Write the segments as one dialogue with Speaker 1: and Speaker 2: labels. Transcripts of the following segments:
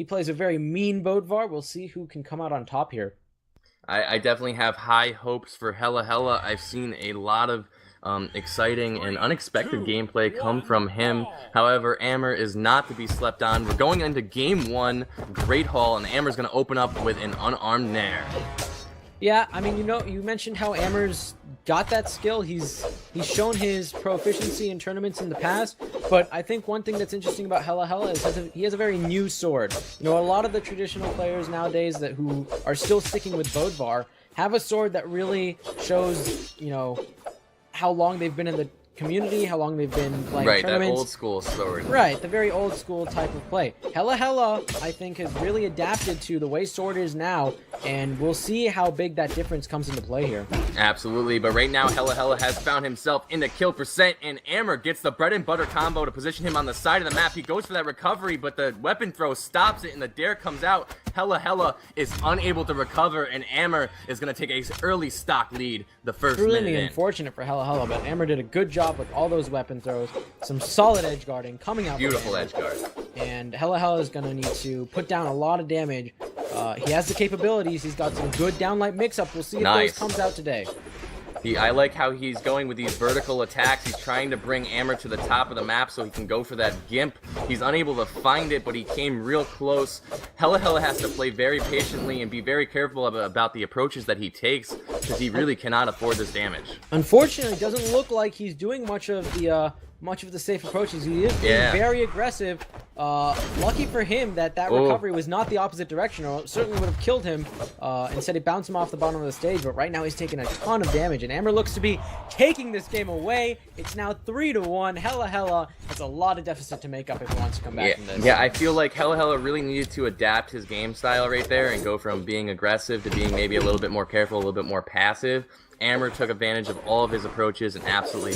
Speaker 1: He plays a very mean Bodvar. We'll see who can come out on top here.
Speaker 2: I definitely have high hopes for HellaHella. I've seen a lot of exciting and unexpected gameplay come from him. However, Amer is not to be slept on. We're going into game 1, Great Hall, and Amer's going to open up with an unarmed Nair.
Speaker 1: Yeah, I mean, you mentioned how Amer's got that skill. He's shown his proficiency in tournaments in the past, but I think one thing that's interesting about HellaHella is he has a very new sword. A lot of the traditional players nowadays who are still sticking with Bodvar have a sword that really shows, how long they've been in the community, how long they've been playing tournaments.
Speaker 2: That old school sword.
Speaker 1: Right, the very old school type of play. HellaHella, I think, has really adapted to the way sword is now, and we'll see how big that difference comes into play here.
Speaker 2: Absolutely, but right now HellaHella has found himself in the kill percent, and Amer gets the bread and butter combo to position him on the side of the map. He goes for that recovery, but the weapon throw stops it, and the dare comes out. HellaHella is unable to recover, and Amer is going to take an early stock lead the first minute in.
Speaker 1: Really unfortunate for HellaHella, but Amer did a good job with all those weapon throws. Some solid edge guarding coming out.
Speaker 2: Beautiful edge guard.
Speaker 1: And HellaHella is going to need to put down a lot of damage. He has the capabilities. He's got some good downlight mix-up. We'll see if those comes out today.
Speaker 2: I like how he's going with these vertical attacks. He's trying to bring Amer to the top of the map so he can go for that gimp. He's unable to find it, but he came real close. HellaHella has to play very patiently and be very careful about the approaches that he takes, because he really cannot afford this damage.
Speaker 1: Unfortunately, it doesn't look like he's doing much of the safe approaches. He is being very aggressive. Lucky for him that recovery was not the opposite direction, or it certainly would have killed him. Instead, it bounced him off the bottom of the stage, but right now he's taking a ton of damage, and Amer looks to be taking this game away. It's now 3-1. HellaHella has a lot of deficit to make up if he wants to come back from this.
Speaker 2: Yeah, I feel like HellaHella really needed to adapt his game style right there and go from being aggressive to being maybe a little bit more careful, a little bit more passive. Amer took advantage of all of his approaches and absolutely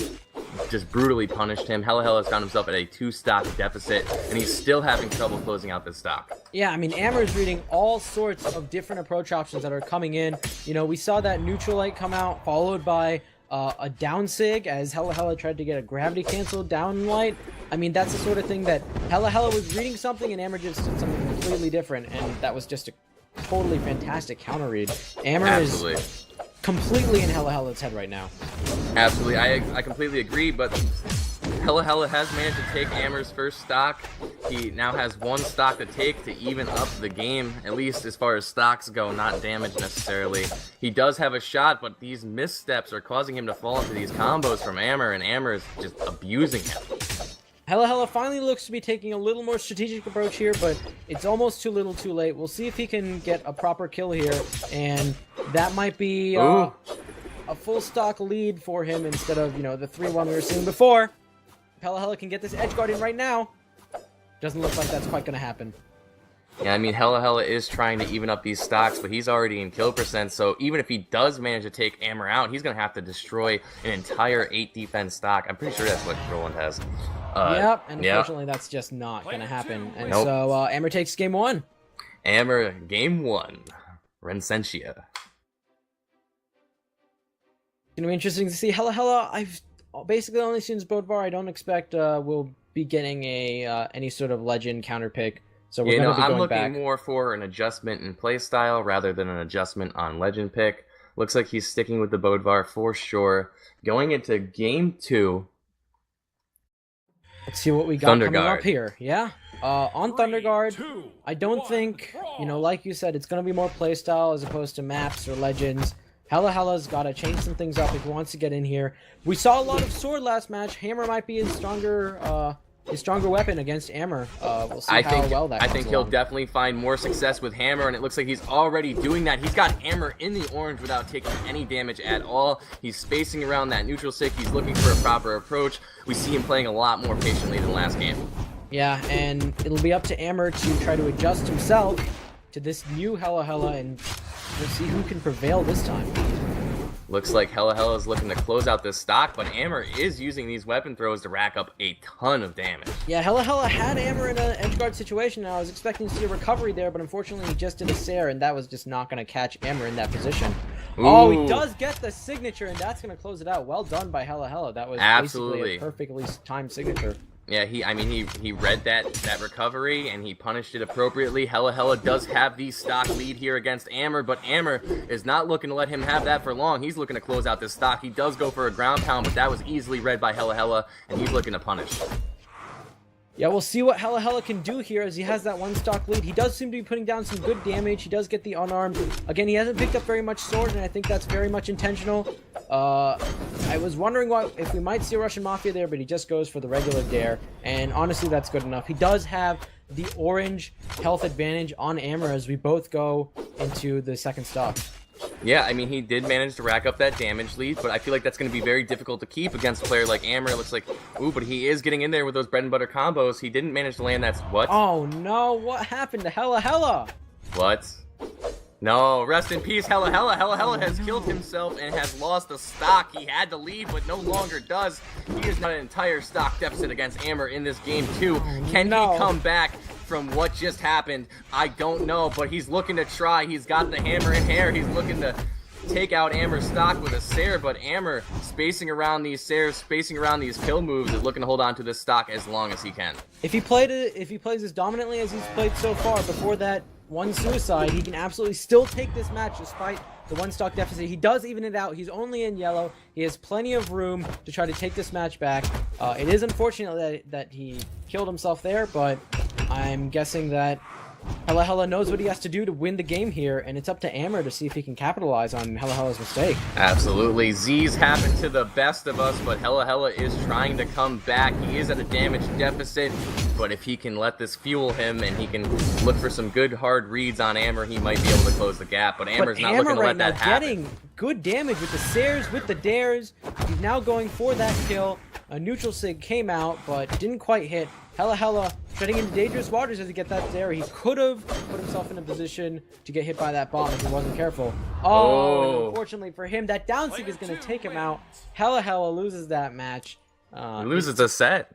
Speaker 2: just brutally punished him. HellaHella has found himself at a 2-stock deficit, and he's still having trouble closing out this stock.
Speaker 1: Yeah, I mean, Amer is reading all sorts of different approach options that are coming in. We saw that neutral light come out, followed by a down sig, as HellaHella tried to get a gravity cancel down light. I mean, that's the sort of thing that HellaHella was reading something, and Amer just did something completely different, and that was just a totally fantastic counter read. Amer is completely in HellaHella's head right now.
Speaker 2: Absolutely, I completely agree, but HellaHella has managed to take Amer's first stock. He now has 1 stock to take to even up the game, at least as far as stocks go, not damage necessarily. He does have a shot, but these missteps are causing him to fall into these combos from Amer, and Amer is just abusing him.
Speaker 1: HellaHella finally looks to be taking a little more strategic approach here, but it's almost too little too late. We'll see if he can get a proper kill here, and that might be a full stock lead for him instead of, the 3-1 we were seeing before. If HellaHella can get this edge guard in right now, doesn't look like that's quite going to happen.
Speaker 2: Yeah, I mean, HellaHella is trying to even up these stocks, but he's already in kill percent, so even if he does manage to take Amer out, he's going to have to destroy an entire 8 defense stock. I'm pretty sure that's what Roland has.
Speaker 1: Yep, and unfortunately that's just not going to happen. And so Amer takes game 1.
Speaker 2: Amer, game 1. Rensentia.
Speaker 1: It's going to be interesting to see. HellaHella, I've basically only seen Bodvar. I don't expect we'll be getting any sort of legend counter pick. So we're going to be going back.
Speaker 2: I'm looking more for an adjustment in playstyle rather than an adjustment on legend pick. Looks like he's sticking with the Bodvar for sure. Going into game 2.
Speaker 1: Let's see what we got coming up here. Yeah, on Thunderguard, I don't think, like you said, it's going to be more playstyle as opposed to maps or legends. HellaHella's got to change some things up if he wants to get in here. We saw a lot of sword last match. Hammer might be his stronger weapon against Amer. We'll see how well that comes
Speaker 2: I think he'll definitely find more success with Hammer, and it looks like he's already doing that. He's got Amer in the orange without taking any damage at all. He's spacing around that neutral stick. He's looking for a proper approach. We see him playing a lot more patiently than last game.
Speaker 1: Yeah, and it'll be up to Amer to try to adjust himself to this new HellaHella, and we'll see who can prevail this time.
Speaker 2: Looks like HellaHella is looking to close out this stock, but Amer is using these weapon throws to rack up a ton of damage.
Speaker 1: Yeah, HellaHella had Amer in an edgeguard situation, and I was expecting to see a recovery there, but unfortunately he just did a Sair, and that was just not going to catch Amer in that position. Ooh. Oh, he does get the signature, and that's going to close it out. Well done by HellaHella. That was basically a perfectly timed signature.
Speaker 2: Yeah, he read that recovery and he punished it appropriately. HellaHella does have the stock lead here against Amer, but Amer is not looking to let him have that for long. He's looking to close out this stock. He does go for a ground pound, but that was easily read by HellaHella, and he's looking to punish.
Speaker 1: Yeah, we'll see what HellaHella can do here as he has that 1 stock lead. He does seem to be putting down some good damage. He does get the unarmed. Again, he hasn't picked up very much sword, and I think that's very much intentional. I was wondering if we might see a Russian Mafia there, but he just goes for the regular dare, and honestly, that's good enough. He does have the orange health advantage on Amer as we both go into the 2nd stock.
Speaker 2: Yeah, I mean, he did manage to rack up that damage lead, but I feel like that's going to be very difficult to keep against a player like Amer. It looks like, ooh, but he is getting in there with those bread and butter combos. He didn't manage to land that, what?
Speaker 1: Oh, no, what happened to HellaHella?
Speaker 2: What? No, rest in peace, HellaHella. HellaHella has killed himself and has lost the stock. He had the lead, but no longer does. He is not an entire stock deficit against Amer in this game, too. Can he come back from what just happened? I don't know, but he's looking to try. He's got the hammer in hair. He's looking to take out Amer's stock with a Sair, but Amer spacing around these Sairs, spacing around these kill moves, is looking to hold on to this stock as long as he can.
Speaker 1: If he plays as dominantly as he's played so far before that 1 suicide, he can absolutely still take this match despite the 1 stock deficit. He does even it out. He's only in yellow. He has plenty of room to try to take this match back. It is unfortunate that he killed himself there, but I'm guessing that HellaHella knows what he has to do to win the game here, and it's up to Amer to see if he can capitalize on HellaHella's mistake.
Speaker 2: Absolutely. Z's happen to the best of us, but HellaHella is trying to come back. He is at a damage deficit, but if he can let this fuel him and he can look for some good hard reads on Amer, he might be able to close the gap, but Amer's not looking to let that happen.
Speaker 1: Getting good damage with the Sairs, with the dares. He's now going for that kill. A neutral sig came out, but didn't quite hit. HellaHella treading into dangerous waters as he gets that dare. He could have put himself in a position to get hit by that bomb if he wasn't careful. And unfortunately for him, that down sig is going to take him out. HellaHella loses that match.
Speaker 2: He loses a set.